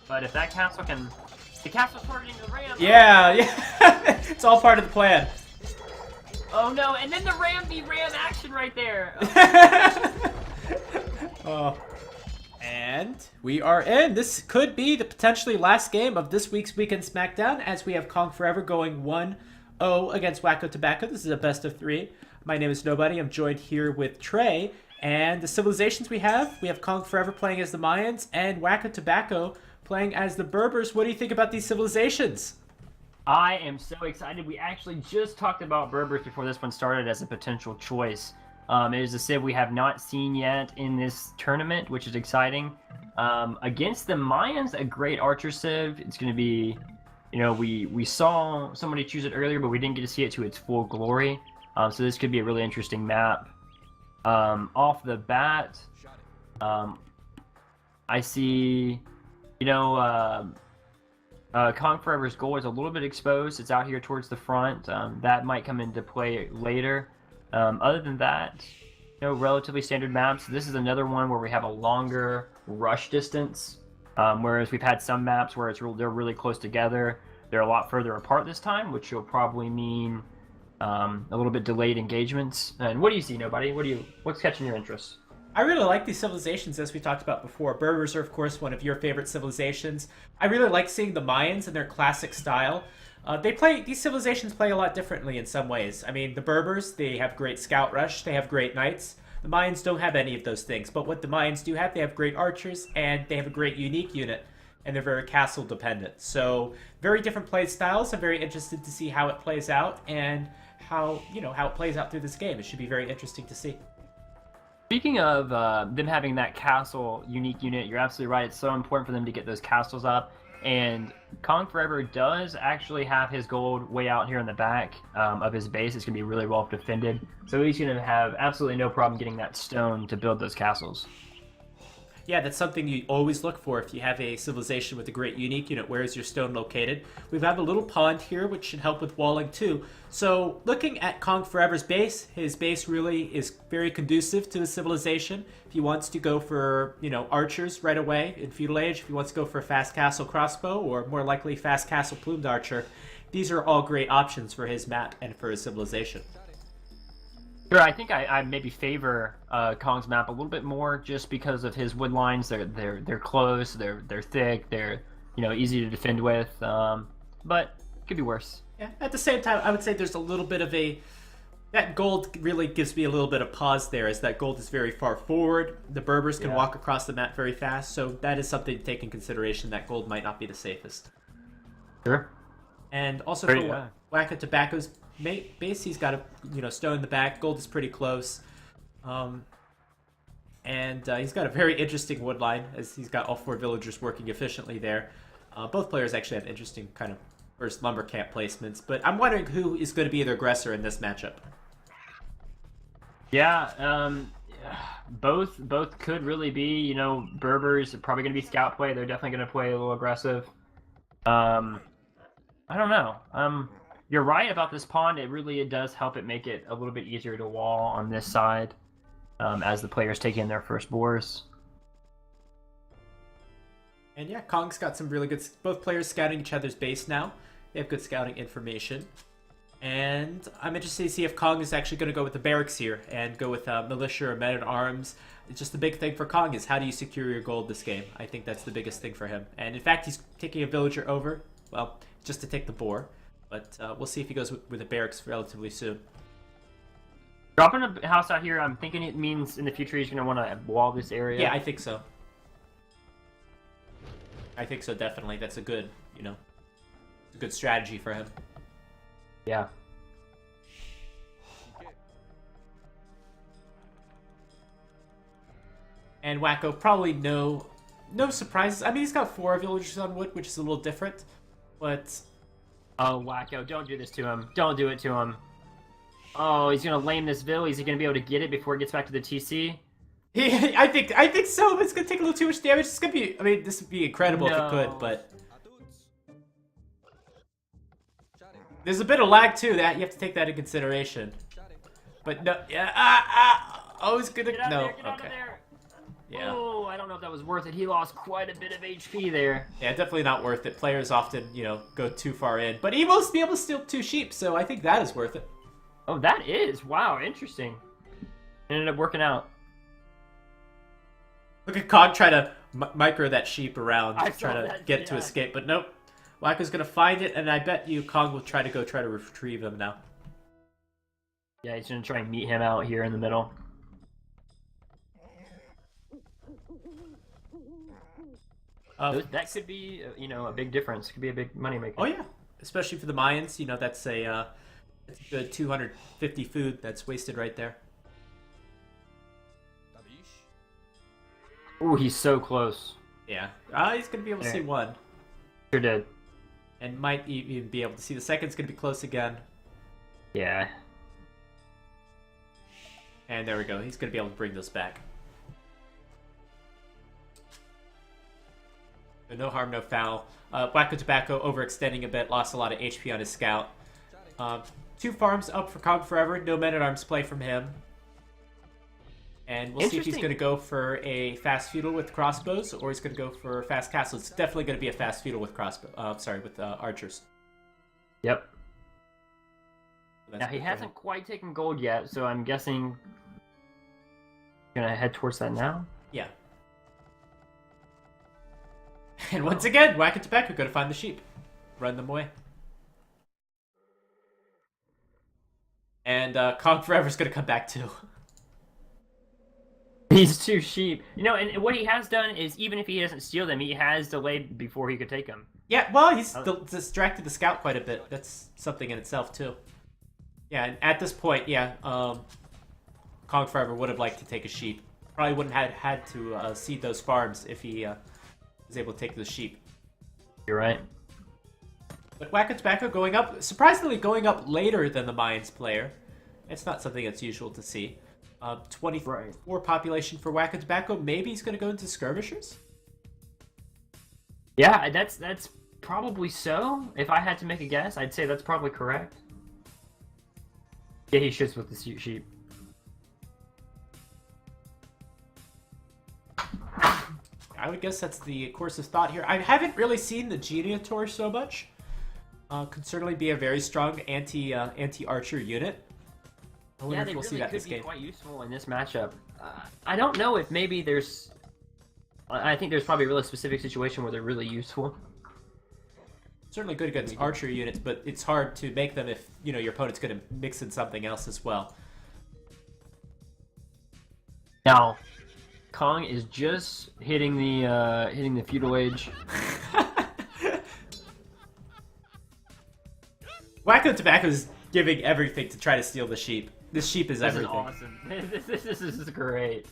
But if that castle can... The castle's targeting the ram. Yeah, yeah. It's all part of the plan. Oh no, and then the ram v ram action right there. Oh. And we are in. This could be the potentially last game of this week's Weekend SmackDown, as we have Cong4Ever going 1-0 against WakkoTobacco. This is a best of 3. My name is Nobody. I'm joined here with Trey. And the civilizations we have Cong4Ever playing as the Mayans and WakkoTobacco playing as the Berbers. What do you think about these civilizations? I am so excited. We actually just talked about Berbers before this one started as a potential choice. It is a civ we have not seen yet in this tournament, which is exciting. Against the Mayans, a great archer civ. It's going to be, you know, we saw somebody choose it earlier, but we didn't get to see it to its full glory. So this could be a really interesting map. Off the bat, I see, you know, Cong4Ever's goal is a little bit exposed. It's out here towards the front. That might come into play later. Other than that, you know, relatively standard maps. This is another one where we have a longer rush distance, whereas we've had some maps where they're really close together. They're a lot further apart this time, which will probably mean a little bit delayed engagements. And what do you see, Nobody? What's catching your interest? I really like these civilizations, as we talked about before. Berbers are, of course, one of your favorite civilizations. I really like seeing the Mayans in their classic style. These civilizations play a lot differently in some ways. I mean, the Berbers, they have great scout rush, they have great knights. The Mayans don't have any of those things, but what the Mayans do have, they have great archers, and they have a great unique unit, and they're very castle dependent. So, very different play styles. I'm very interested to see how it plays out, and how it plays out through this game. It should be very interesting to see. Speaking of them having that castle unique unit, you're absolutely right. It's so important for them to get those castles up. And Cong4Ever does actually have his gold way out here in the back of his base. It's going to be really well defended. So he's going to have absolutely no problem getting that stone to build those castles. Yeah, that's something you always look for if you have a civilization with a great unique unit. Where is your stone located? We have a little pond here, which should help with walling too. So looking at Cong4Ever's base, his base really is very conducive to the civilization. If he wants to go for, you know, archers right away in feudal age, if he wants to go for a fast castle crossbow, or more likely fast castle plumed archer, these are all great options for his map and for his civilization. Sure, I think I maybe favor Kong's map a little bit more just because of his wood lines. They're close, they're thick, they're, you know, easy to defend with. But it could be worse. Yeah. At the same time, I would say there's a little bit of that gold really gives me a little bit of pause there, as that gold is very far forward. The Berbers can walk across the map very fast, so that is something to take in consideration. That gold might not be the safest. Sure. And also for WakkoTobacco's base, he's got a stone in the back. Gold is pretty close, and he's got a very interesting wood line, as he's got all 4 villagers working efficiently there. Both players actually have interesting kind of first lumber camp placements, but I'm wondering who is going to be the aggressor in this matchup. Yeah, both could really be. You know, Berbers are probably going to be scout play. They're definitely going to play a little aggressive. I don't know. You're right about this pond. It does help it make it a little bit easier to wall on this side as the players take in their first boars. And yeah, Kong's got some really good... Both players scouting each other's base now. They have good scouting information. And I'm interested to see if Kong is actually going to go with the barracks here and go with militia or men-at-arms. It's just the big thing for Kong is, how do you secure your gold this game? I think that's the biggest thing for him. And in fact, he's taking a villager over, well, just to take the boar. But we'll see if he goes with the barracks relatively soon. Dropping a house out here, I'm thinking it means in the future he's going to want to wall this area. Yeah, I think so. I think so, definitely. That's a good, a good strategy for him. Yeah. And Wakko, probably no surprises. I mean, he's got 4 villagers on wood, which is a little different, but... Oh, Wakko, don't do this to him. Don't do it to him. Oh, he's gonna lame this vill. Is he gonna be able to get it before it gets back to the TC? I think so, but it's gonna take a little too much damage. It's gonna be, I mean, this would be incredible if it could, but... There's a bit of lag, too, that you have to take that in consideration. But no, yeah, oh, he's gonna... No, okay. Yeah. Oh, I don't know if that was worth it. He lost quite a bit of HP there. Yeah, definitely not worth it. Players often, go too far in. But he will be able to steal 2 sheep, so I think that is worth it. Oh, that is. Wow, interesting. It ended up working out. Look at Cog try to micro that sheep around, I try saw to that, get yeah. to escape. But nope. Wakko's going to find it, and I bet you Cog will try to retrieve him now. Yeah, he's going to try and meet him out here in the middle. That could be, a big difference. Could be a big moneymaker. Oh, yeah. Especially for the Mayans. That's a good 250 food that's wasted right there. Ooh, he's so close. Yeah. He's going to be able to see one. Sure did. And might even be able to see the second's going to be close again. Yeah. And there we go. He's going to be able to bring those back. So no harm, no foul. WakkoTobacco overextending a bit, lost a lot of HP on his scout. 2 farms up for Cong4Ever, no men-at-arms play from him. And we'll see if he's going to go for a fast feudal with crossbows, or he's going to go for fast castle. It's definitely going to be a fast feudal with with archers. Yep. So now he hasn't quite taken gold yet, so I'm guessing gonna head towards that now. Yeah. And once again, WakkoTobacco going to find the sheep, run them away. And Cong4Ever is going to come back too. These 2 sheep. And what he has done is, even if he doesn't steal them, he has delayed before he could take them. Yeah, well, he's distracted the scout quite a bit. That's something in itself, too. Yeah, and at this point, yeah, Cong4Ever would have liked to take a sheep. Probably wouldn't have had to seed those farms if he was able to take the sheep. You're right. But WakkoTobacco going up, surprisingly going up later than the Mayans player. It's not something that's usual to see. 24 population for WakkoTobacco. Maybe he's going to go into skirmishers? Yeah, that's probably so. If I had to make a guess, I'd say that's probably correct. Yeah, he shoots with the sheep. I would guess that's the course of thought here. I haven't really seen the Geniator so much. Could certainly be a very strong anti-archer unit. I wonder if we'll see that this game. Could be quite useful in this matchup. I don't know if maybe there's... I think there's probably a really specific situation where they're really useful. Certainly good against archer units, but it's hard to make them if, your opponent's going to mix in something else as well. Now, Kong is just hitting the feudal age. WakkoTobacco is giving everything to try to steal the sheep. This sheep is everything. This is awesome. This is great.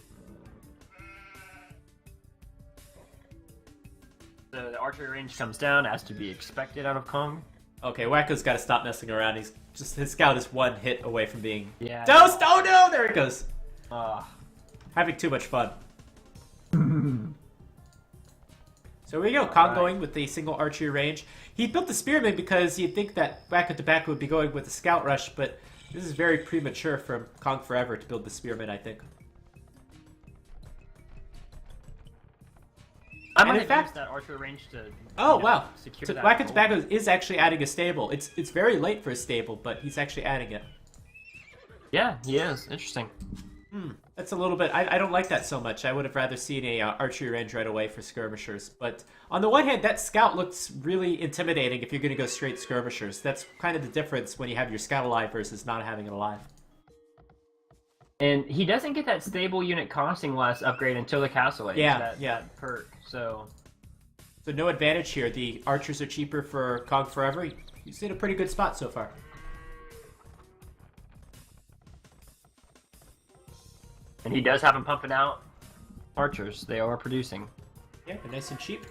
So the archery range comes down, as to be expected out of Kong. Okay, Wakko's got to stop messing around. His scout is 1 hit away from being dosed. Oh no! There it goes. Having too much fun. So here we go. Kong going with the single archery range. He built the spearman because you'd think that WakkoTobacco would be going with the scout rush, but this is very premature from Cong4Ever to build the spearman, I think. I'm going to use that archer range to wow. Secure so that WakkoTobacco is actually adding a stable. It's very late for a stable, but he's actually adding it. Yeah, he is. Interesting. That's a little bit... I don't like that so much. I would have rather seen a archery range right away for skirmishers. But on the one hand, that scout looks really intimidating if you're going to go straight skirmishers. That's kind of the difference when you have your scout alive versus not having it alive. And he doesn't get that stable unit costing less upgrade until the castle age. That perk. So no advantage here. The archers are cheaper for Cong4Ever. He's in a pretty good spot so far. And he does have them pumping out archers. They are producing. Yeah, they're nice and cheap.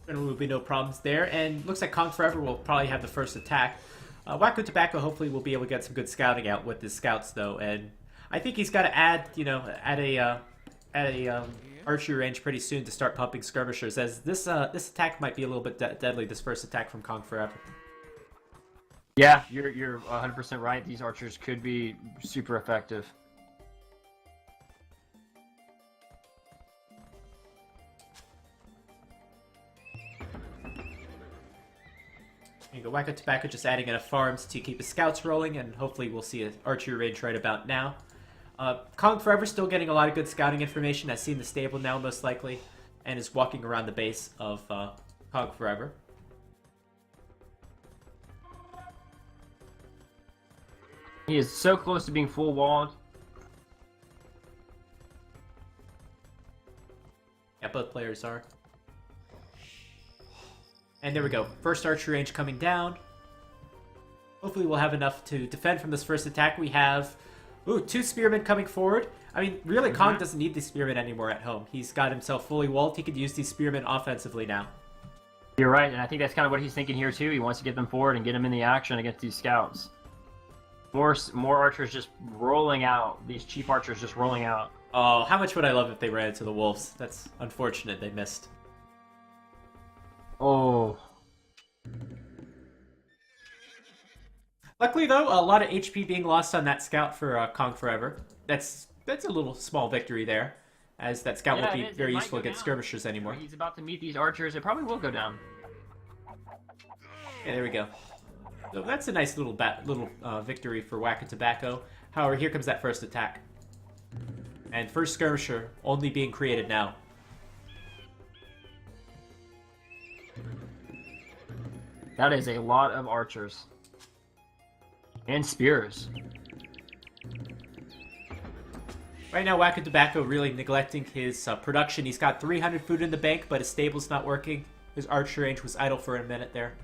There will be no problems there. And looks like Cong4Ever will probably have the first attack. WakkoTobacco hopefully will be able to get some good scouting out with his scouts though, and I think he's got to add, archery range pretty soon to start pumping skirmishers, as this attack might be a little bit deadly. This first attack from Cong4Ever. Yeah, you're 100% right. These archers could be super effective. There you go. WakkoTobacco just adding enough farms to keep his scouts rolling, and hopefully we'll see an archery range right about now. Cong4Ever still getting a lot of good scouting information. Has seen the stable now, most likely, and is walking around the base of Cong4Ever. He is so close to being full walled. Yeah, both players are. And there we go. First archery range coming down. Hopefully we'll have enough to defend from this first attack. We have, two spearmen coming forward. I mean, really, Kong doesn't need these spearmen anymore at home. He's got himself fully walled. He could use these spearmen offensively now. You're right, and I think that's kind of what he's thinking here too. He wants to get them forward and get them in the action against these scouts. More archers just rolling out. These chief archers just rolling out. Oh, how much would I love if they ran into the wolves? That's unfortunate they missed. Oh. Luckily, though, a lot of HP being lost on that scout for Cong4Ever. That's a little small victory there, as that scout won't be very useful against skirmishers anymore. He's about to meet these archers. It probably will go down. Yeah, there we go. So that's a nice little victory for WakkoTobacco. However, here comes that first attack. And first skirmisher only being created now. That is a lot of archers. And spears. Right now, WakkoTobacco really neglecting his production. He's got 300 food in the bank, but his stable's not working. His archer range was idle for a minute there.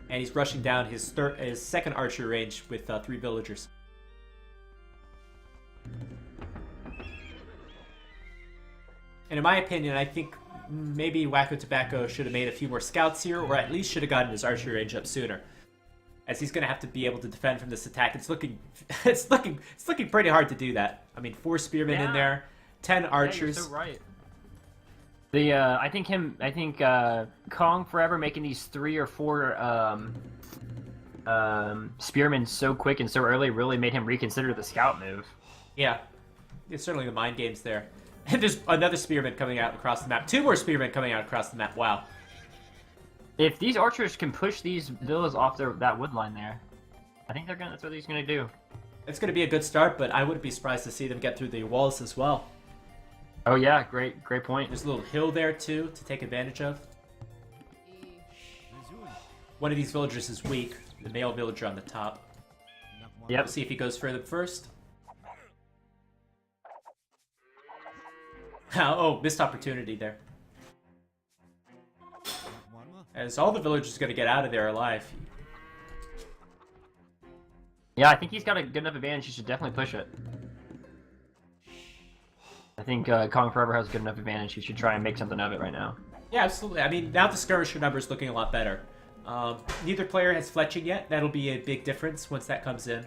And he's rushing down his second archer range with 3 villagers. And in my opinion, I think maybe WakkoTobacco should have made a few more scouts here, or at least should have gotten his archery range up sooner, as he's going to have to be able to defend from this attack. It's looking pretty hard to do that. I mean, 4 spearmen in there, 10 archers. Yeah, you're so right. I think Cong4Ever making these 3 or 4 spearmen so quick and so early really made him reconsider the scout move. Yeah, it's certainly the mind games there. And there's another spearman coming out across the map. 2 more spearmen coming out across the map. Wow. If these archers can push these villas off that wood line there, I think that's what he's gonna do. It's gonna be a good start, but I wouldn't be surprised to see them get through the walls as well. Oh yeah, great point. There's a little hill there too to take advantage of. One of these villagers is weak, the male villager on the top. Yep. We'll see if he goes further first. Oh, missed opportunity there. As all the villagers are going to get out of there alive. Yeah, I think he's got a good enough advantage. He should definitely push it. I think Cong4Ever has a good enough advantage. He should try and make something of it right now. Yeah, absolutely. I mean, now the skirmisher number is looking a lot better. Neither player has fletching yet. That'll be a big difference once that comes in.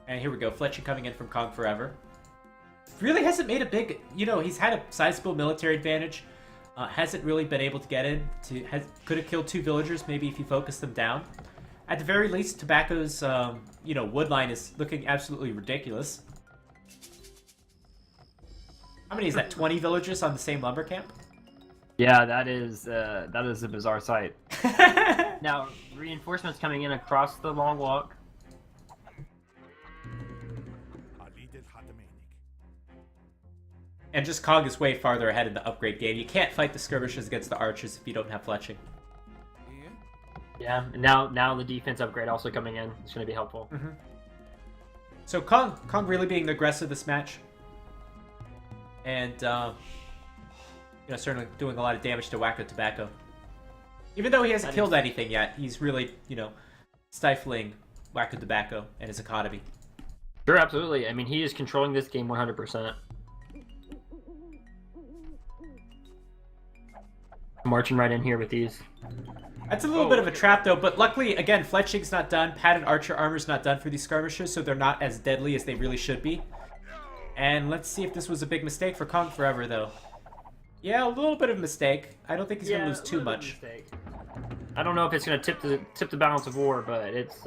And here we go. Fletching coming in from Cong4Ever. Really hasn't made a big... he's had a sizable military advantage. Hasn't really been able to get in. Could have killed 2 villagers, maybe if he focused them down. At the very least, Tobacco's, wood line is looking absolutely ridiculous. How many is that? 20 villagers on the same lumber camp? Yeah, that is a bizarre sight. Now, reinforcements coming in across the long walk. And just Cog is way farther ahead in the upgrade game. You can't fight the skirmishers against the archers if you don't have fletching. Yeah, and now the defense upgrade also coming in. It's going to be helpful. Mm-hmm. So Kong really being the aggressor this match. And, certainly doing a lot of damage to WakkoTobacco. Even though he hasn't killed anything yet, he's really, stifling WakkoTobacco and his economy. Sure, absolutely. I mean, he is controlling this game 100%. Marching right in here with these. That's a little bit of a trap, though, but luckily, again, fletching's not done. Padded archer armor's not done for these skirmishers, so they're not as deadly as they really should be. And let's see if this was a big mistake for Cong4Ever, though. Yeah, a little bit of a mistake. I don't think he's gonna lose too much. I don't know if it's gonna tip the balance of war, but it's.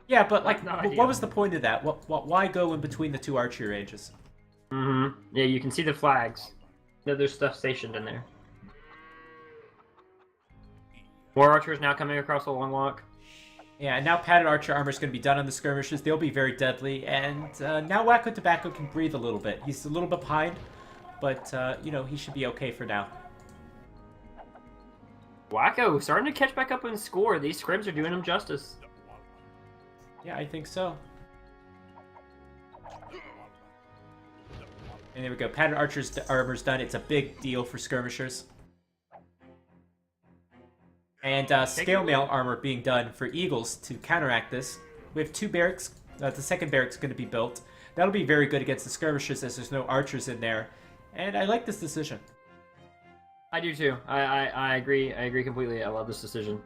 Yeah, but like, what was the point of that? Why go in between the 2 archery ranges? Mm-hmm. Yeah, you can see the flags. There's stuff stationed in there. More archers now coming across the long walk. Yeah, and now padded archer armor is going to be done on the skirmishers. They'll be very deadly, and now WakkoTobacco can breathe a little bit. He's a little bit behind, but, you know, he should be okay for now. Wakko starting to catch back up and score. These scrims are doing him justice. Yeah, I think so. And there we go. Pattern Archer's armor's done. It's a big deal for skirmishers. And scale mail armor being done for eagles to counteract this. We have 2 barracks. The second barrack's going to be built. That'll be very good against the skirmishers as there's no archers in there. And I like this decision. I do too. I agree. I agree completely. I love this decision.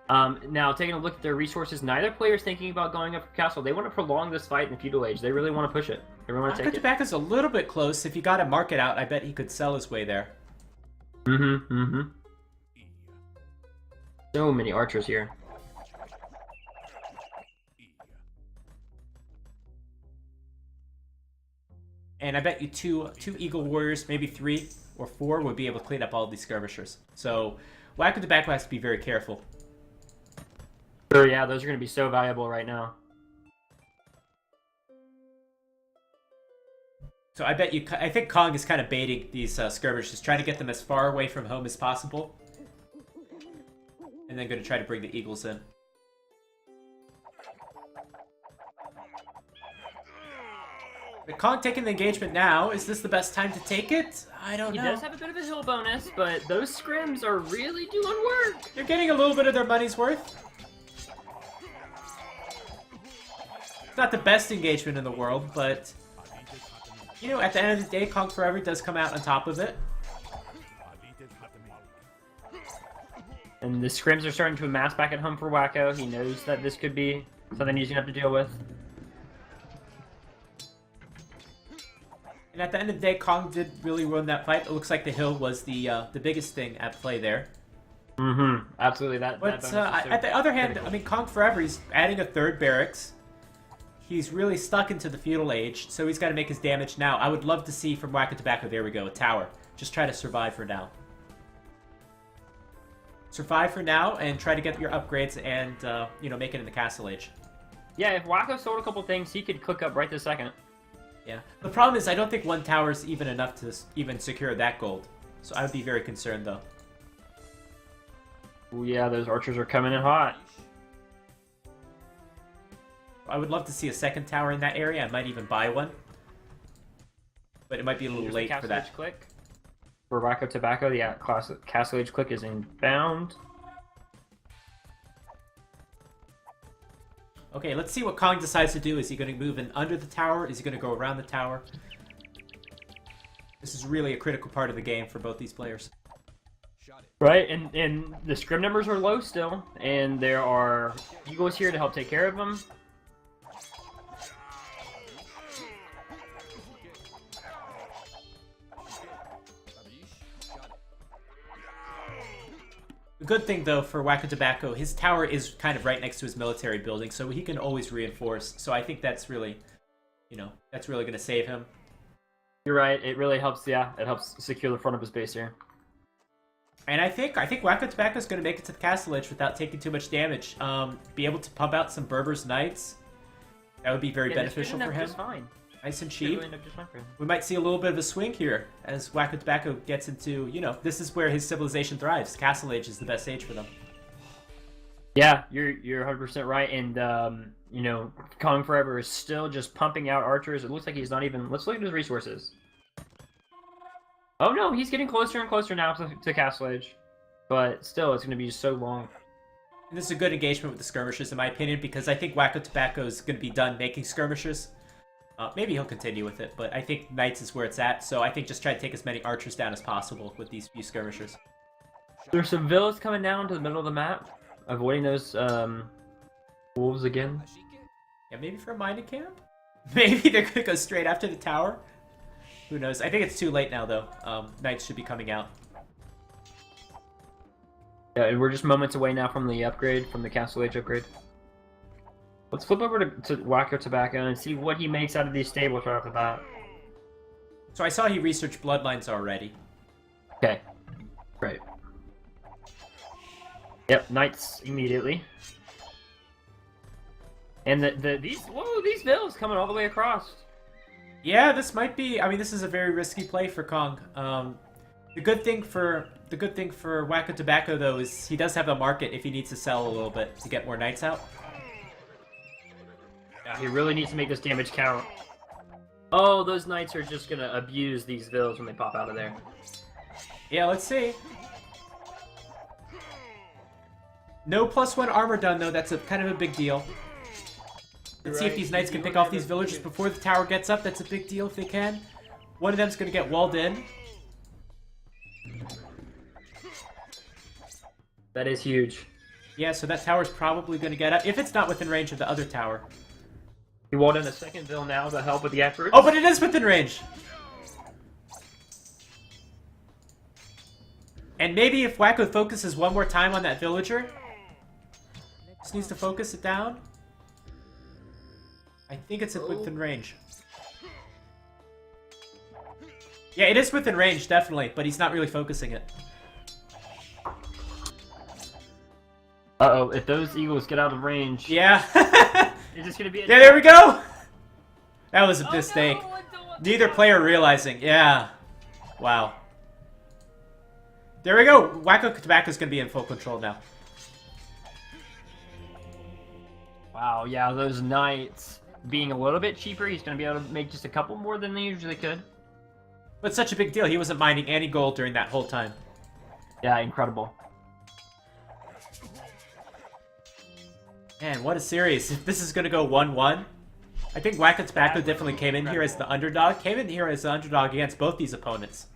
Now, taking a look at their resources, neither player is thinking about going up for castle. They want to prolong this fight in the feudal age. They really want to push it. They really want to take it. WakkoTobacco's a little bit close. If he got a market out, I bet he could sell his way there. So many archers here. And I bet you two eagle warriors, maybe 3 or 4, would be able to clean up all these skirmishers. So WakkoTobacco has to be very careful. Sure, yeah, those are going to be so valuable right now. So I think Kong is kind of baiting these skirmishers, trying to get them as far away from home as possible. And then going to try to bring the eagles in. But Kong taking the engagement now. Is this the best time to take it? I don't know. He does have a bit of a hill bonus, but those scrims are really doing work. They're getting a little bit of their money's worth. It's not the best engagement in the world, but... you know, at the end of the day, Cong4Ever does come out on top of it. And the scrims are starting to amass back at home for Wakko. He knows that this could be something he's going to have to deal with. And at the end of the day, Kong did really win that fight. It looks like the hill was the biggest thing at play there. Absolutely. But at the other hand, I mean, Cong4Ever, he's adding a 3rd barracks. He's really stuck into the feudal age, so he's got to make his damage now. I would love to see from WakkoTobacco, there we go, a tower. Just try to survive for now. Survive for now and try to get your upgrades and, you know, make it in the castle age. Yeah, if Wakko sold a couple things, he could click up right this second. Yeah. The problem is I don't think 1 tower is even enough to even secure that gold. So I would be very concerned, though. Ooh, yeah, those archers are coming in hot. I would love to see a 2nd tower in that area. I might even buy one. But it might be a little late for that. Click. For WakkoTobacco, the Castle Age click is inbound. Okay, let's see what Kong decides to do. Is he going to move in under the tower? Is he going to go around the tower? This is really a critical part of the game for both these players. Right, and the scrim numbers are low still, and there are eagles here to help take care of them. The good thing, though, for WakkoTobacco, his tower is kind of right next to his military building, so he can always reinforce. So I think that's really, you know, that's really going to save him. You're right. It really helps, yeah. It helps secure the front of his base here. And I think WakkoTobacco is going to make it to the castle edge without taking too much damage. Be able to pump out some Berbers Knights. That would be very beneficial for him. Fine. Nice and cheap. We might see a little bit of a swing here as WakkoTobacco gets into, you know, this is where his civilization thrives. Castle age is the best age for them. Yeah, you're 100% right. And, you know, Cong4Ever is still just pumping out archers. It looks like he's not even... Let's look at his resources. Oh, no, he's getting closer and closer now to Castle Age. But still, it's going to be so long. And this is a good engagement with the skirmishers, in my opinion, because I think WakkoTobacco is going to be done making skirmishers. Maybe he'll continue with it, but I think Knights is where it's at, so I think just try to take as many archers down as possible with these few skirmishers. There's some villas coming down to the middle of the map, avoiding those wolves again. Yeah, maybe for a mining camp? Maybe they're going to go straight after the tower? Who knows? I think it's too late now, though. Knights should be coming out. Yeah, and we're just moments away now from the upgrade, from the Castle Age upgrade. Let's flip over to WakkoTobacco and see what he makes out of these stables right off the bat. So I saw he researched bloodlines already. Okay. Great. Yep, knights immediately. And these villas coming all the way across. Yeah, this might be. I mean, this is a very risky play for Kong. The good thing for WakkoTobacco though is he does have a market if he needs to sell a little bit to get more knights out. Yeah, he really needs to make this damage count. Oh, those knights are just gonna abuse these villas when they pop out of there. Yeah, let's see. No +1 armor done though. That's a kind of a big deal. Let's see if these knights can pick off these villagers before the tower gets up. That's a big deal if they can. One of them's gonna get walled in. That is huge. Yeah, so that tower's probably gonna get up if it's not within range of the other tower. He walled in a second vill now to help with the effort. Oh, but it is within range. And maybe if Wakko focuses one more time on that villager, just needs to focus it down. I think it's within range. Yeah, it is within range, definitely, but he's not really focusing it. Uh-oh, if those eagles get out of range... Yeah. it's just gonna be Yeah, there we go! That was a mistake. No, Neither player realizing. Yeah. Wow. There we go. WakkoTobacco's gonna be in full control now. Wow, yeah, those knights being a little bit cheaper, he's gonna be able to make just a couple more than they usually could. But such a big deal. He wasn't mining any gold during that whole time. Yeah, incredible. Man, what a series. If this is gonna go 1-1, I think WakkoTobacco definitely came in here as the underdog. Came in here as the underdog against both these opponents.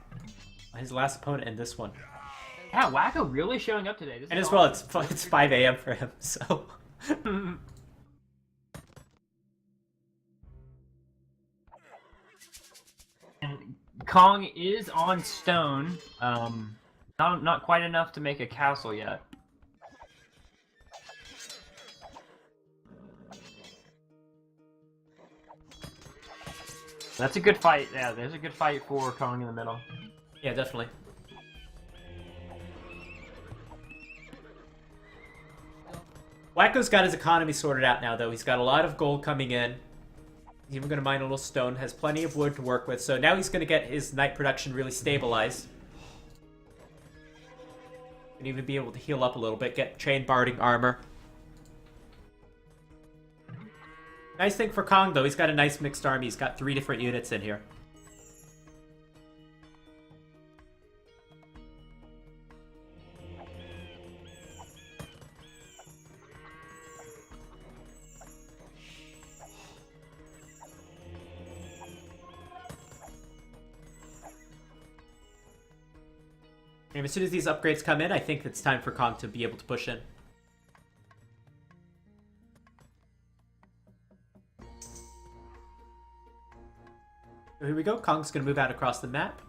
His last opponent and this one. Yeah, Wakko really showing up today. And as well, it's 5 a.m. for him, so... And Kong is on stone. Not quite enough to make a castle yet. That's a good fight. Yeah, there's a good fight for Kong in the middle. Yeah, definitely. Wakko's got his economy sorted out now, though. He's got a lot of gold coming in. He's even going to mine a little stone. Has plenty of wood to work with. So now he's going to get his knight production really stabilized. And even be able to heal up a little bit. Get chain barding armor. Nice thing for Kong, though. He's got a nice mixed army. He's got 3 different units in here. And as soon as these upgrades come in, I think it's time for Kong to be able to push in. So here we go. Kong's going to move out across the map.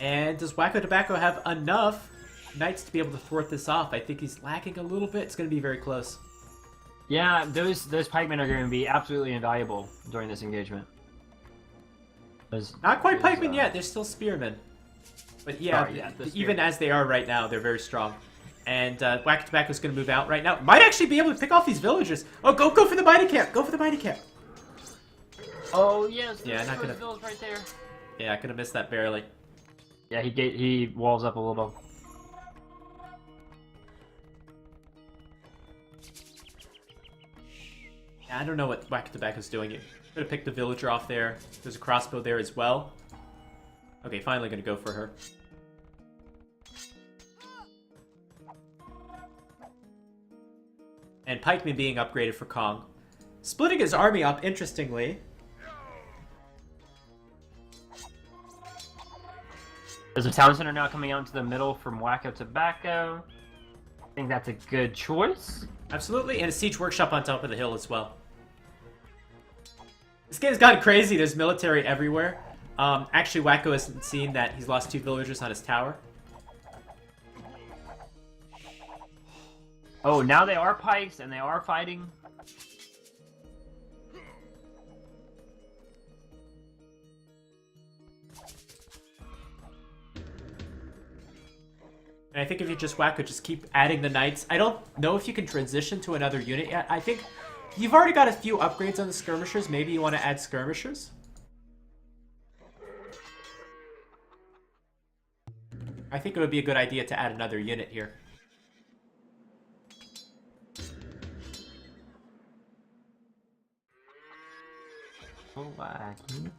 And does WakkoTobacco have enough knights to be able to thwart this off? I think he's lacking a little bit. It's going to be very close. Yeah, those pikemen are going to be absolutely invaluable during this engagement. Not quite pikemen yet. They're still spearmen. But yeah, sorry, yeah even as they are right now, they're very strong. And WakkoTobacco's going to move out right now. Might actually be able to pick off these villagers. Oh, go for the mining camp. Go for the mining camp. Oh, yes. Yeah, not gonna... right there. Yeah, I could have missed that barely. Yeah, he walls up a little. Yeah, I don't know what WakkoTobacco's doing. Could have picked the villager off there. There's a crossbow there as well. Okay, finally gonna go for her. And pikemen being upgraded for Kong. Splitting his army up, interestingly. There's a town center now coming out into the middle from WakkoTobacco. I think that's a good choice. Absolutely, and a siege workshop on top of the hill as well. This game's gotten crazy. There's military everywhere. Actually, Wakko hasn't seen that he's lost 2 villagers on his tower. Oh, now they are pikes and they are fighting. And I think if you just Wacko, just keep adding the knights. I don't know if you can transition to another unit yet. I think you've already got a few upgrades on the skirmishers. Maybe you want to add skirmishers. I think it would be a good idea to add another unit here. Oh, wacky.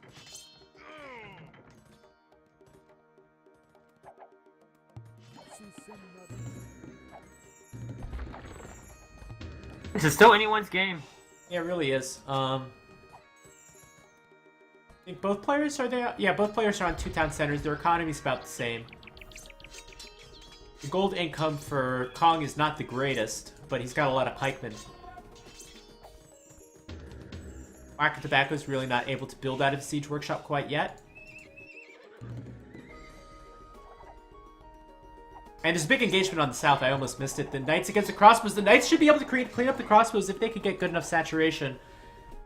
This is still anyone's game. Yeah, it really is. I think both players are there. Yeah, both players are on 2 town centers. Their economy's about the same. The gold income for Kong is not the greatest, but he's got a lot of pikemen. WakkoTobacco is really not able to build out of Siege Workshop quite yet. And there's a big engagement on the south. I almost missed it. The Knights against the Crossbows. The Knights should be able to clean up the Crossbows if they could get good enough saturation.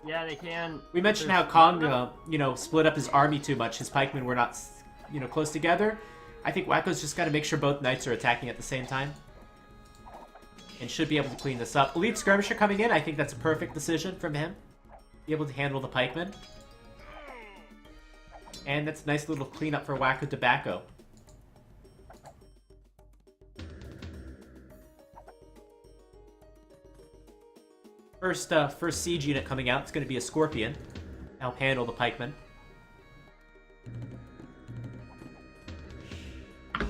Yeah, they can. We mentioned how Kong, you know, split up his army too much. His pikemen were not, you know, close together. I think Wacko's just got to make sure both Knights are attacking at the same time. And should be able to clean this up. Elite Skirmisher coming in. I think that's a perfect decision from him. Be able to handle the pikemen. And that's a nice little cleanup for WakkoTobacco. First siege unit coming out, it's going to be a Scorpion. Help handle the pikemen. And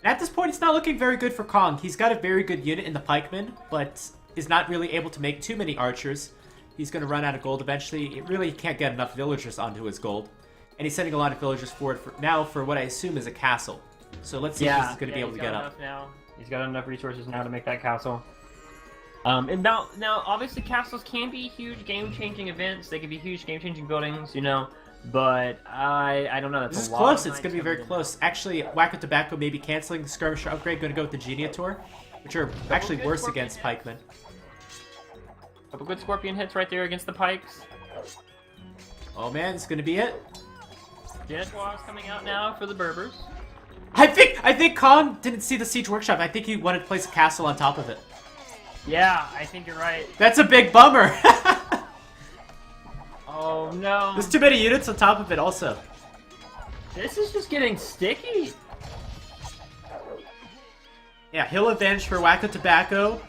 at this point, it's not looking very good for Kong. He's got a very good unit in the pikemen, but is not really able to make too many archers. He's going to run out of gold eventually. He really can't get enough villagers onto his gold. And he's sending a lot of villagers forward now for what I assume is a castle. So let's see if this is going to be able to get up. Now. He's got enough resources now to make that castle. And now, obviously, castles can be huge game-changing events. They can be huge game-changing buildings, you know. But I don't know. That's this is close. It's going to be very close. Actually, WakkoTobacco may be canceling the skirmisher upgrade. Going to go with the Geniator, which are actually worse against pikemen. Couple good Scorpion hits right there against the pikes. Oh man, it's going to be it. Geniator is coming out now for the Berbers. I think Kong didn't see the Siege Workshop. I think he wanted to place a castle on top of it. Yeah, I think you're right. That's a big bummer. Oh no. There's too many units on top of it also. This is just getting sticky. Yeah, hill advantage for WakkoTobacco.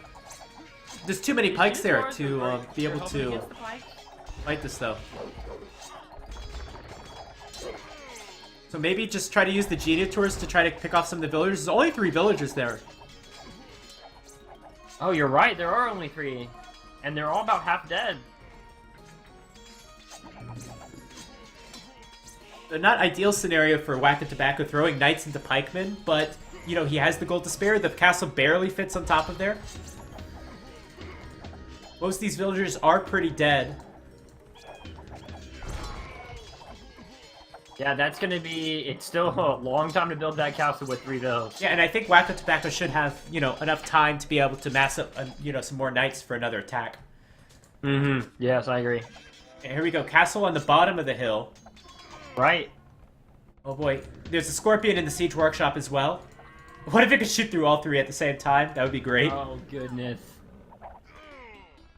There's too many pikes there to be able to fight this though. So maybe just try to use the Geniators to try to pick off some of the villagers. There's only 3 villagers there. Oh, you're right. There are only 3. And they're all about half dead. The not ideal scenario for WakkoTobacco throwing knights into pikemen, but, you know, he has the gold to spare. The castle barely fits on top of there. Most of these villagers are pretty dead. Yeah, that's going to be... It's still a long time to build that castle with 3 villas. Yeah, and I think WakkoTobacco should have, you know, enough time to be able to mass up, you know, some more knights for another attack. Mm-hmm. Yes, I agree. And here we go. Castle on the bottom of the hill. Right. Oh boy. There's a Scorpion in the Siege Workshop as well. What if it could shoot through all 3 at the same time? That would be great. Oh, goodness.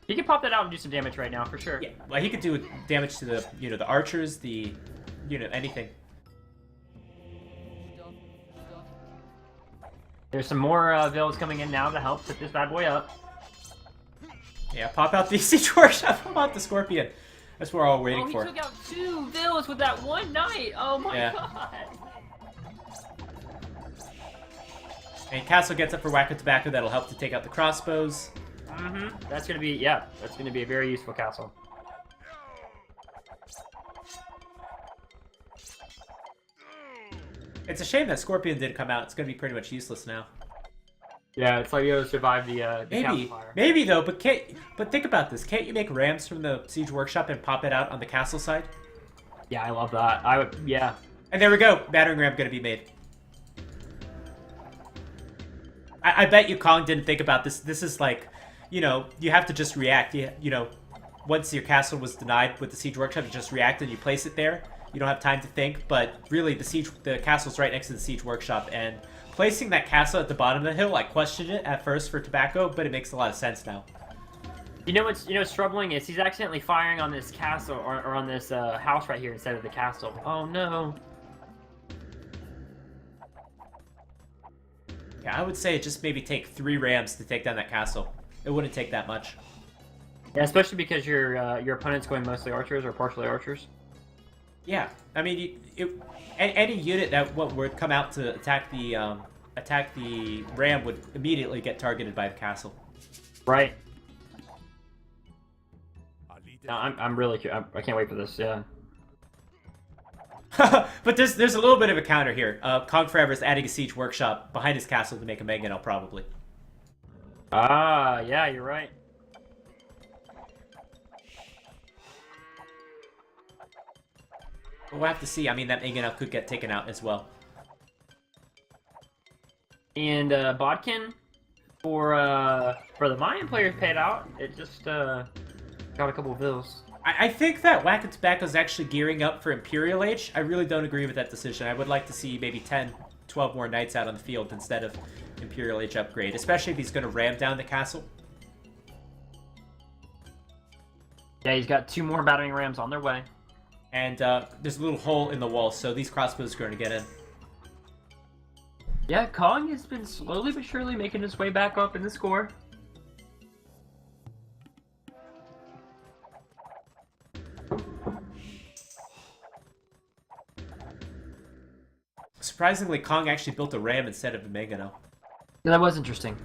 He could pop that out and do some damage right now, for sure. Yeah, well, he could do damage to the, you know, the archers, the... You know, anything. There's some more villas coming in now to help put this bad boy up. Yeah, pop out the Siege Workshop. Pop out the Scorpion. That's what we're all waiting for. He took out 2 villas with that one knight. Oh my god. And Castle gets up for WakkoTobacco. That'll help to take out the crossbows. Mm-hmm. That's gonna be, yeah, that's gonna be a very useful castle. It's a shame that Scorpion didn't come out. It's going to be pretty much useless now. Yeah, it's like you survive the maybe though. But think about this. Can't you make rams from the Siege Workshop and pop it out on the castle side? Yeah, I love that. I would, yeah. And there we go. Battering ram going to be made. I bet you Kong didn't think about this. This is like, you know, you have to just react. You know, once your castle was denied with the Siege Workshop, you just react and you place it there. you don't have time to think. But really, the castle's right next to the siege workshop, and placing that castle at the bottom of the hill, I questioned it at first for Tobacco, but it makes a lot of sense now. What's troubling is he's accidentally firing on this castle or on this house right here instead of the castle. Oh no. Yeah, I would say just maybe take 3 rams to take down that castle. It wouldn't take that much. Yeah, especially because your opponent's going mostly archers or partially archers. Yeah, I mean, any unit that would come out to attack the ram would immediately get targeted by the castle. Right. No, I'm really curious. I can't wait for this. Yeah. But there's a little bit of a counter here. Cong4Ever is adding a siege workshop behind his castle to make a mangonel, probably. Ah, yeah, you're right. We'll have to see. I mean, that mangonel could get taken out as well. And Bodkin for the Mayan players paid out. It just got a couple of bills. I think that WakkoTobacco is actually gearing up for Imperial Age. I really don't agree with that decision. I would like to see maybe 10, 12 more knights out on the field instead of Imperial Age upgrade, especially if he's going to ram down the castle. Yeah, he's got 2 more battering rams on their way. And there's a little hole in the wall, so these crossbows are going to get in. Yeah, Kong has been slowly but surely making his way back up in the score. Surprisingly, Kong actually built a ram instead of a mangonel. Yeah, that was interesting.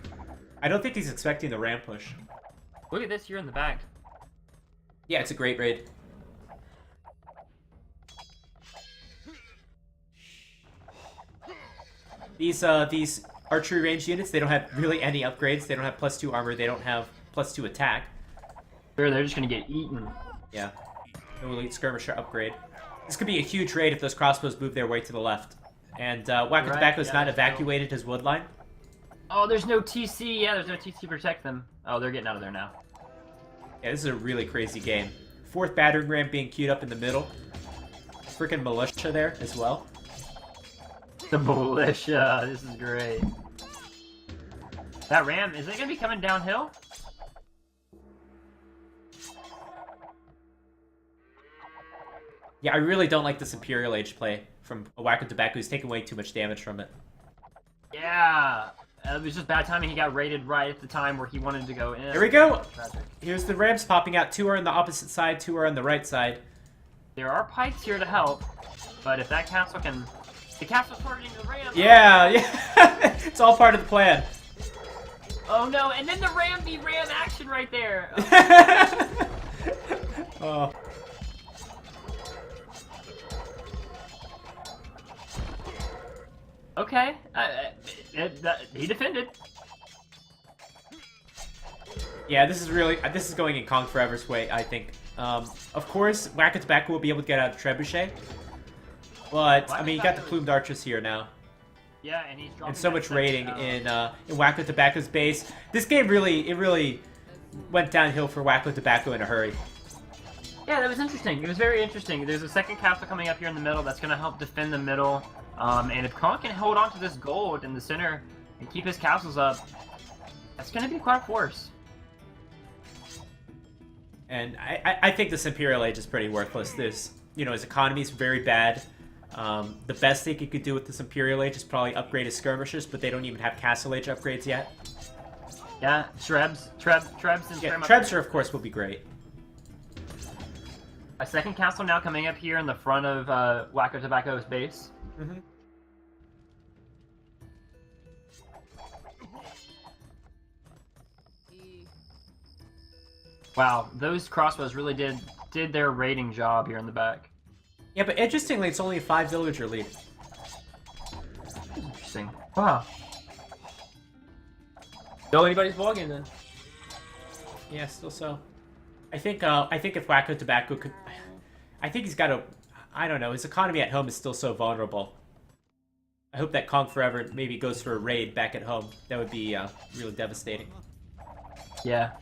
I don't think he's expecting the ram push. Look at this, you're in the back. Yeah, it's a great raid. These archery range units, they don't have really any upgrades. They don't have +2 armor. They don't have +2 attack. Sure, they're just gonna get eaten. Yeah. No elite skirmisher upgrade. This could be a huge raid if those crossbows move their way to the left. And WakkoTobacco's not evacuated his wood line. Oh, there's no TC. Yeah, there's no TC to protect them. Oh, they're getting out of there now. Yeah, this is a really crazy game. 4th battering ram being queued up in the middle. Freaking militia there as well. The militia. This is great. That ram, is it going to be coming downhill? Yeah, I really don't like this Imperial Age play from WakkoTobacco. He's taking way too much damage from it. Yeah. It was just bad timing. He got raided right at the time where he wanted to go in. Here we go. Here's the rams popping out. 2 are on the opposite side, 2 are on the right side. There are pikes here to help, but if that castle can... The castle's targeting the ram. Yeah, yeah. It's all part of the plan. Oh no, and then the ram v ram action right there. Oh. Okay, he defended. Yeah, this is going in Cong4Ever's way, I think. Of course, WakkoTobacco will be able to get out of Trebuchet. But, I mean, you got the plumed archers here now. Yeah, and he's dropping. And so much raiding in WakkoTobacco's base. This game really went downhill for WakkoTobacco in a hurry. Yeah, that was interesting. It was very interesting. There's a second castle coming up here in the middle that's going to help defend the middle. And if Kong can hold on to this gold in the center and keep his castles up, that's going to be quite a force. And I think this Imperial Age is pretty worthless. There's, his economy's very bad. The best thing he could do with this Imperial Age is probably upgrade his skirmishers, but they don't even have Castle Age upgrades yet. Yeah, Trebs and yeah, Trebs, of course, will be great. A second castle now coming up here in the front of WakkoTobacco's base. Mm-hmm. Wow, those crossbows really did their raiding job here in the back. Yeah, but interestingly, it's only a 5 villager lead. Interesting. Wow. Still anybody's ballgame then. Yeah, still so. I think if WakkoTobacco could, I think he's got a, I don't know, his economy at home is still so vulnerable. I hope that Cong4Ever maybe goes for a raid back at home. That would be really devastating. Yeah.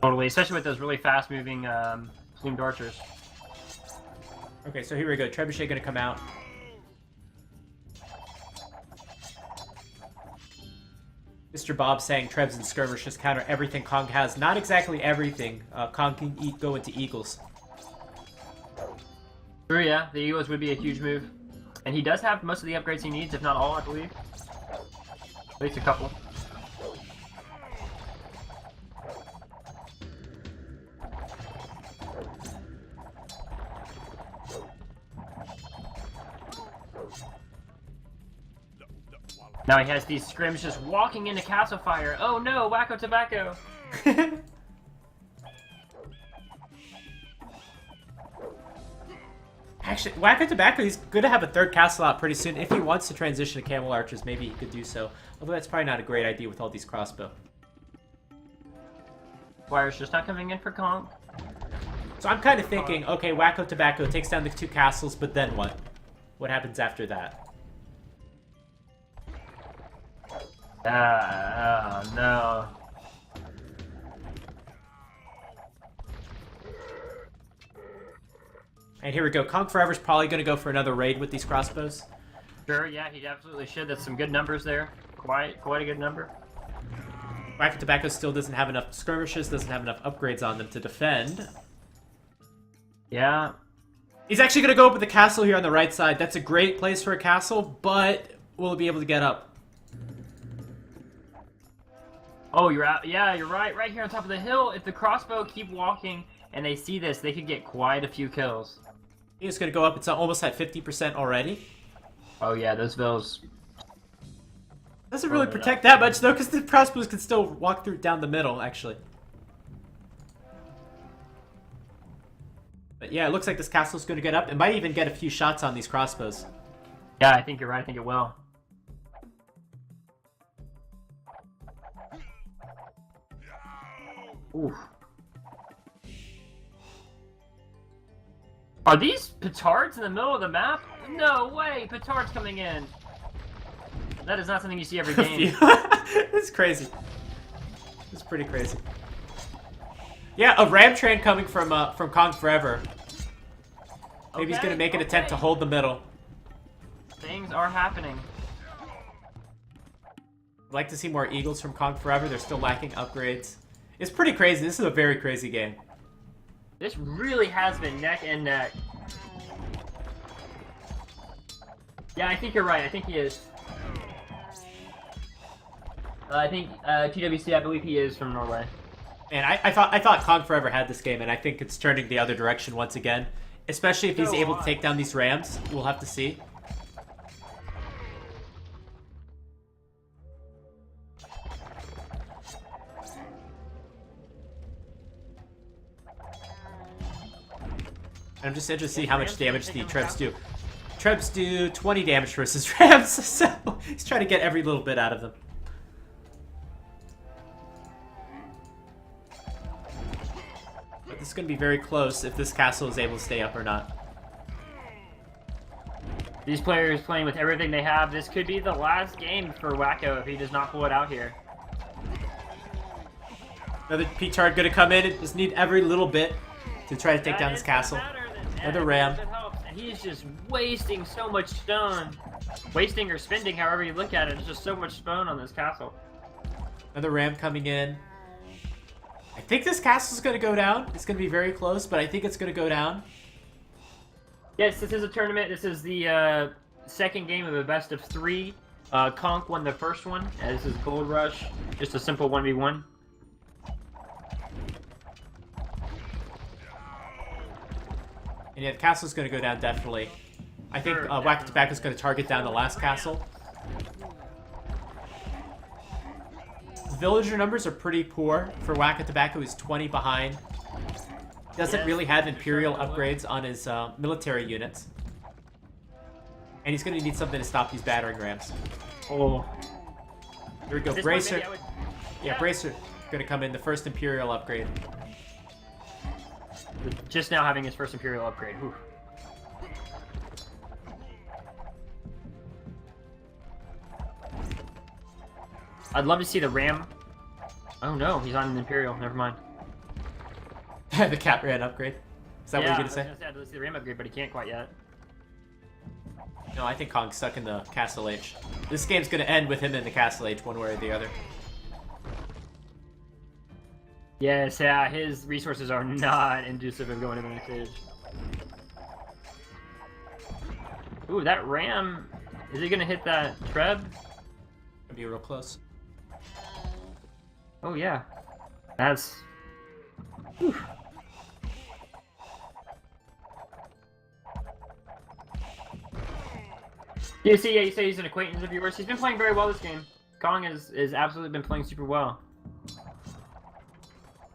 Totally, especially with those really fast-moving plumed archers. Okay, so here we go. Trebuchet gonna come out. Mr. Bob saying Trebs and Skirmish just counter everything Kong has. Not exactly everything. Kong can go into Eagles. True, yeah. The Eagles would be a huge move. And he does have most of the upgrades he needs, if not all, I believe. At least a couple. Now he has these scrims just walking into Castle Fire. Oh no, WakkoTobacco! Actually, WakkoTobacco, he's going to have a third castle out pretty soon. If he wants to transition to Camel Archers, maybe he could do so. Although that's probably not a great idea with all these crossbow. Wire's just not coming in for Conk. So I'm kind of thinking, okay, WakkoTobacco takes down the 2 castles, but then what? What happens after that? No. And here we go. Cong4Ever's probably going to go for another raid with these crossbows. Sure, yeah, he absolutely should. That's some good numbers there. Quite a good number. WakkoTobacco still doesn't have enough skirmishes, doesn't have enough upgrades on them to defend. Yeah. He's actually going to go up with the castle here on the right side. That's a great place for a castle, but will it be able to get up? Oh, you're out. Yeah, you're right. Right here on top of the hill. If the crossbow keep walking and they see this, they could get quite a few kills. He's going to go up. It's almost at 50% already. Oh, yeah, those vills. Doesn't really protect that much, though, because the crossbows can still walk through down the middle, actually. But yeah, it looks like this castle's going to get up. It might even get a few shots on these crossbows. Yeah, I think you're right. I think it will. Oof. Are these petards in the middle of the map? No way! Petards coming in! That is not something you see every game. It's crazy. It's pretty crazy. Yeah, a ram train coming from Cong4Ever. Maybe he's gonna make an attempt to hold the middle. Things are happening. I'd like to see more Eagles from Cong4Ever. They're still lacking upgrades. It's pretty crazy. This is a very crazy game. This really has been neck and neck. Yeah, I think you're right. I think he is. I think TWC, I believe he is from Norway. And I thought Cong4Ever had this game, and I think it's turning the other direction once again. Especially if he's able to take down these Rams. We'll have to see. I'm just interested to see how much damage the Trebs do. Trebs do 20 damage versus Rams, so he's trying to get every little bit out of them. But this is going to be very close if this castle is able to stay up or not. These players playing with everything they have. This could be the last game for Wakko if he does not pull it out here. Another P-Tard going to come in and just need every little bit to try to take down this castle. Another ram. And he's just wasting so much stone. Wasting or spending, however you look at it. It's just so much stone on this castle. Another ram coming in. I think this castle's going to go down. It's going to be very close, but I think it's going to go down. Yes, this is a tournament. This is the second game of a best of 3. Conk won the first one. This is Gold Rush. Just a simple 1v1. And yeah, the castle's going to go down, definitely. I think WakkoTobacco is going to target down the last castle. Villager numbers are pretty poor for WakkoTobacco. He's 20 behind. Doesn't really have Imperial upgrades on his military units. And he's going to need something to stop these battering rams. Oh. Here we go. Bracer. Yeah, Bracer going to come in. The first Imperial upgrade. Just now having his first Imperial upgrade. Whew. I'd love to see the Ram. Oh no, he's on an Imperial. Never mind. The Cat Ran upgrade. Is that what you're gonna say? I was gonna say, I'd listen to the Ram upgrade, but he can't quite yet. No, I think Kong's stuck in the Castle Age. This game's gonna end with him in the Castle Age, one way or the other. Yes, yeah, his resources are not inducive of going to the next age. Ooh, that Ram, is he gonna hit that Treb? Gonna be real close. Oh yeah, that's. Whew. You see, yeah, you say he's an acquaintance of yours. He's been playing very well this game. Kong has absolutely been playing super well.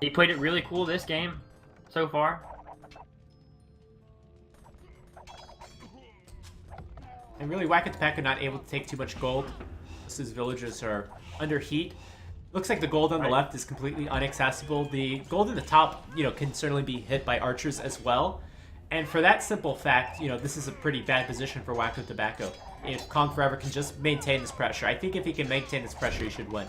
He played it really cool this game, so far. And really, WakkoTobacco not able to take too much gold. His villagers are under heat. Looks like the gold on the left is completely inaccessible. The gold in the top, can certainly be hit by archers as well. And for that simple fact, this is a pretty bad position for WakkoTobacco. If Cong4Ever can just maintain this pressure. I think if he can maintain this pressure, he should win.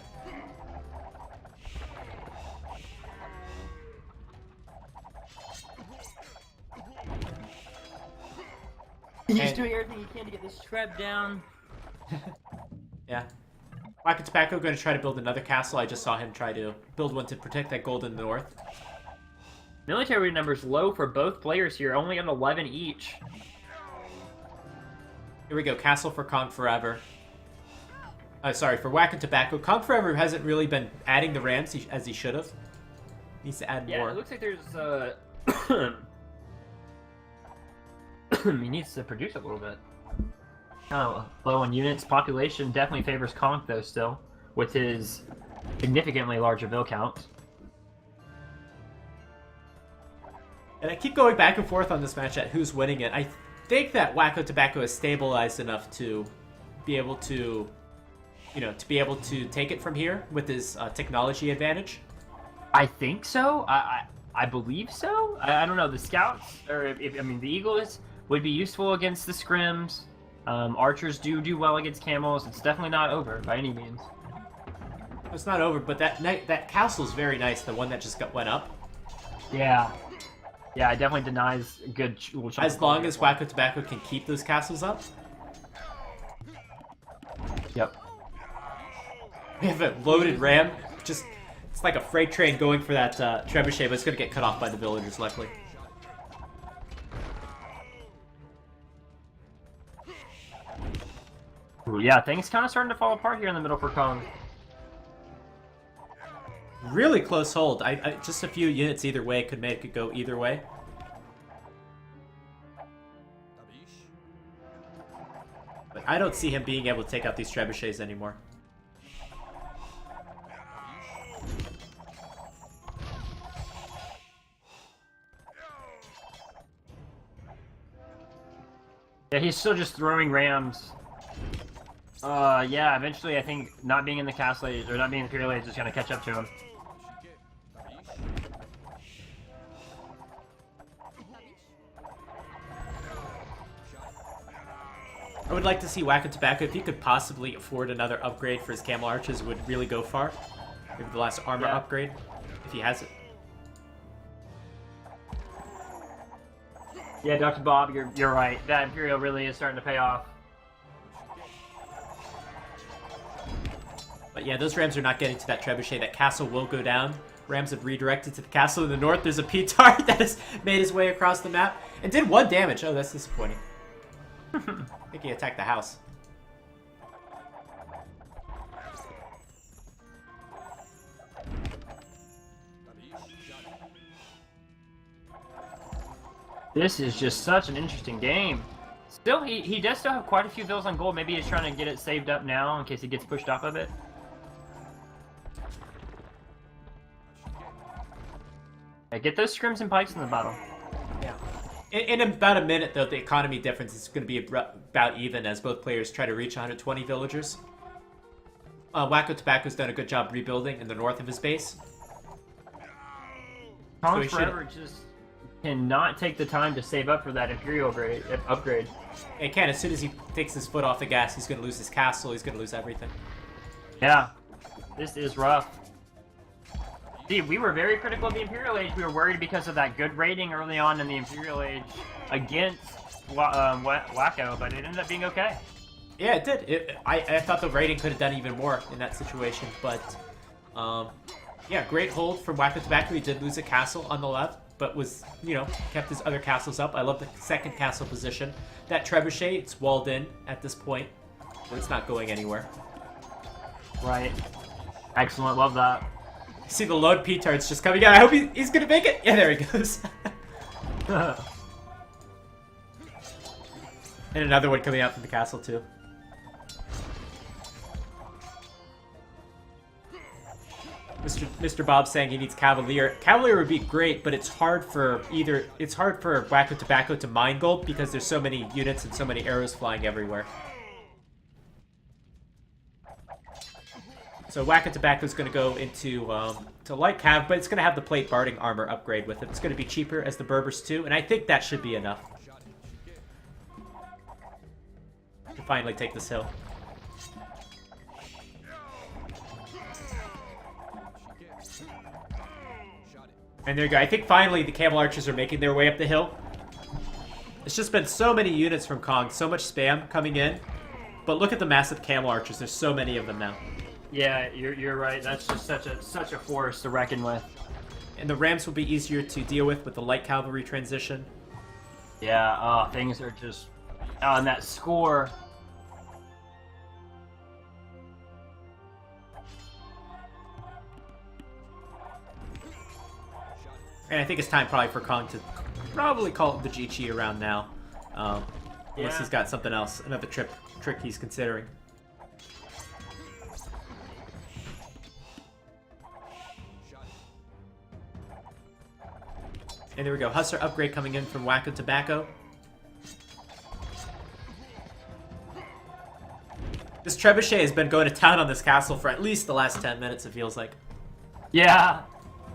He's doing everything he can to get this Treb down. Yeah. WakkoTobacco going to try to build another castle. I just saw him try to build one to protect that gold in the north. Military numbers low for both players here, only on 11 each. Here we go, castle for Cong4Ever. Sorry, for WakkoTobacco. Cong4Ever hasn't really been adding the rams as he should have. Needs to add more. Yeah, it looks like there's he needs to produce a little bit. Oh, low on units. Population definitely favors Conk though still, with his significantly larger bill count. And I keep going back and forth on this match at who's winning it. I think that WakkoTobacco is stabilized enough to be able to, take it from here with his technology advantage. I think so. I believe so. I don't know. The scouts, or the eagles would be useful against the scrims. Archers do well against camels. It's definitely not over by any means. It's not over, but that castle's very nice. The one that just went up. Yeah. Yeah, it definitely denies a good chunk. As long as WakkoTobacco can keep those castles up. Yep. We have a loaded ram. It's like a freight train going for that trebuchet, but it's going to get cut off by the villagers, luckily. Ooh, yeah, things kind of starting to fall apart here in the middle for Kong. Really close hold. Just a few units either way could make it go either way. But I don't see him being able to take out these trebuchets anymore. Yeah, he's still just throwing rams. Yeah, eventually I think not being in the castle age, or not being in the Imperial Age is going to catch up to him. I would like to see WakkoTobacco, if he could possibly afford another upgrade for his camel archers, would really go far. Maybe the last armor upgrade, if he has it. Yeah, Dr. Bob, you're right. That Imperial really is starting to pay off. But yeah, those rams are not getting to that trebuchet. That castle will go down. Rams have redirected to the castle in the north. There's a P-Tart that has made his way across the map and did 1 damage. Oh, that's disappointing. I think he attacked the house. This is just such an interesting game. Still, he does still have quite a few vills on gold. Maybe he's trying to get it saved up now in case he gets pushed off of it. Yeah, get those scrims and pikes in the battle. Yeah. In about a minute, though, the economy difference is going to be about even as both players try to reach 120 villagers. WakkoTobacco's done a good job rebuilding in the north of his base. Cong4Ever just cannot take the time to save up for that Imperial upgrade. He can. As soon as he takes his foot off the gas, he's going to lose his castle. He's going to lose everything. Yeah. This is rough. See, we were very critical of the Imperial Age. We were worried because of that good rating early on in the Imperial Age against Wacko, but it ended up being okay. Yeah, it did. I thought the rating could have done even more in that situation, but yeah, great hold from WakkoTobacco. He did lose a castle on the left, but was, kept his other castles up. I love the second castle position. That trebuchet, it's walled in at this point, so it's not going anywhere. Right. Excellent. Love that. You see the load P-tards just coming out. I hope he's going to make it. Yeah, there he goes. And another one coming out from the castle, too. Mr. Bob saying he needs Cavalier. Cavalier would be great, but it's hard for WakkoTobacco to mine gold because there's so many units and so many arrows flying everywhere. So WakkoTobacco is going to go into to light cav, but it's going to have the plate barding armor upgrade with it. It's going to be cheaper as the Berbers too, and I think that should be enough to finally take this hill. And there you go. I think finally the camel archers are making their way up the hill. It's just been so many units from Kong, so much spam coming in. But look at the massive camel archers. There's so many of them now. Yeah, you're right. That's just such a force to reckon with. And the rams will be easier to deal with the light cavalry transition. Yeah, things are just and that score. And I think it's time probably for Kong to probably call it the GG around now. Unless he's got something else, another trick he's considering. And there we go. Hussar upgrade coming in from WakkoTobacco. This trebuchet has been going to town on this castle for at least the last 10 minutes, it feels like. Yeah.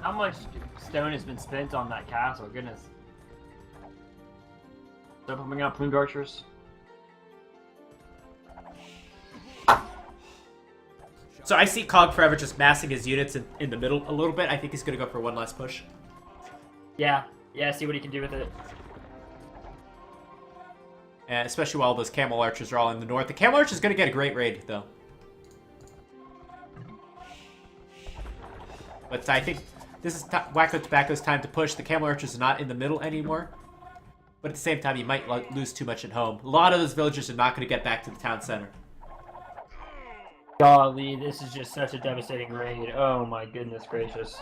How much stone has been spent on that castle? Goodness. Still coming out plumed archers. So I see Cong4Ever just massing his units in the middle a little bit. I think he's going to go for one last push. Yeah, see what he can do with it. And especially while those camel archers are all in the north. The camel archer is going to get a great raid, though. But I think this is WakkoTobacco's time to push. The camel archers are not in the middle anymore. But at the same time, he might lose too much at home. A lot of those villagers are not going to get back to the town center. Golly, this is just such a devastating raid. Oh my goodness gracious.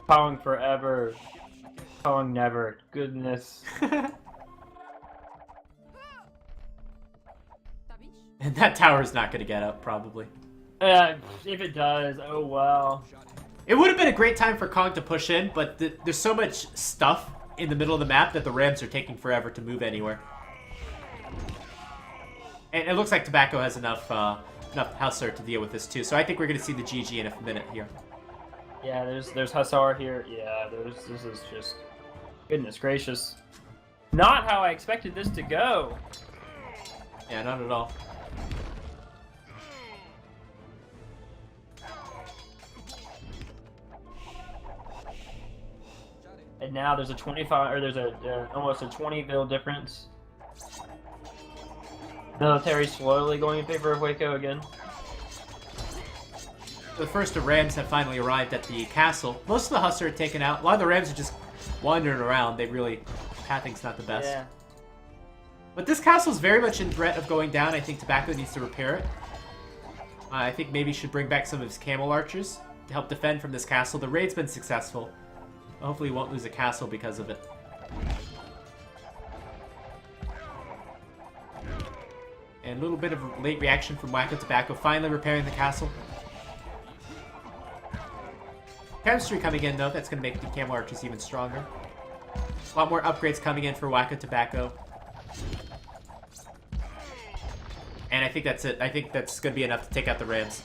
Cong4Ever. Kong never. Goodness. And that tower's not going to get up, probably. If it does, oh well. It would have been a great time for Kong to push in, but there's so much stuff in the middle of the map that the rams are taking forever to move anywhere. And it looks like Tobacco has enough Hussar to deal with this too, so I think we're going to see the GG in a minute here. Yeah, there's Hussar here. Yeah, this is just... Goodness gracious. Not how I expected this to go. Yeah, not at all. And now there's a 25, or there's almost a 20 bill difference. Military slowly going in favor of Wakko again. The first of rams have finally arrived at the castle. Most of the Hussar are taken out. A lot of the rams are just wandering around. Pathing's not the best. Yeah. But this castle is very much in threat of going down. I think Tobacco needs to repair it. I think maybe he should bring back some of his camel archers to help defend from this castle. The raid's been successful. Hopefully he won't lose a castle because of it. And a little bit of a late reaction from WakkoTobacco, finally repairing the castle. Chemistry coming in, though. That's going to make the camel archers even stronger. A lot more upgrades coming in for WakkoTobacco. And I think that's it. I think that's going to be enough to take out the rams.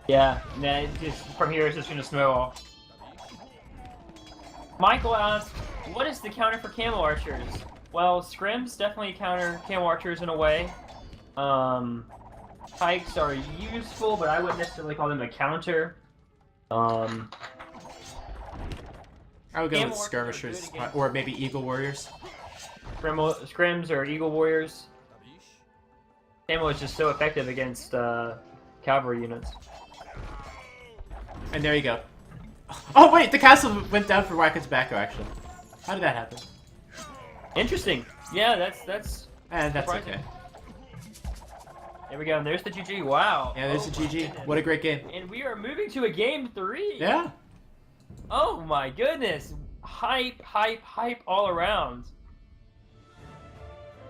Yeah, from here it's just going to snowball. Michael asked, what is the counter for camel archers? Well, scrims definitely counter camel archers in a way. Pikes are useful, but I wouldn't necessarily call them a counter. Um, I would go Game with Warriors are skirmishers, good against- or maybe Eagle Warriors. Scrims or Eagle Warriors. Camo is just so effective against cavalry units. And there you go. Oh wait, the castle went down for WakkoTobacco actually. How did that happen? Interesting. Yeah, that's. And that's surprising. okay. There we go. And there's the GG. Wow. Yeah, there's Oh the my GG. goodness. What a great game. And we are moving to a game 3. Yeah. Oh my goodness. Hype, hype, hype all around.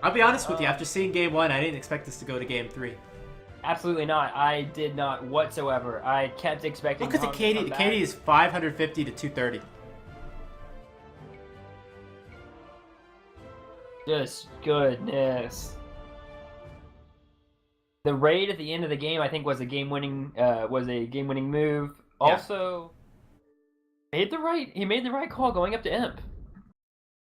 I'll be honest with you, after seeing game 1, I didn't expect this to go to game 3. Absolutely not. I did not whatsoever. I kept expecting. Look at the Kong to KD. come The back. KD is 550 to 230. Just goodness. The raid at the end of the game, I think, was a game-winning move. Yeah. Also, he made the right call going up to Imp.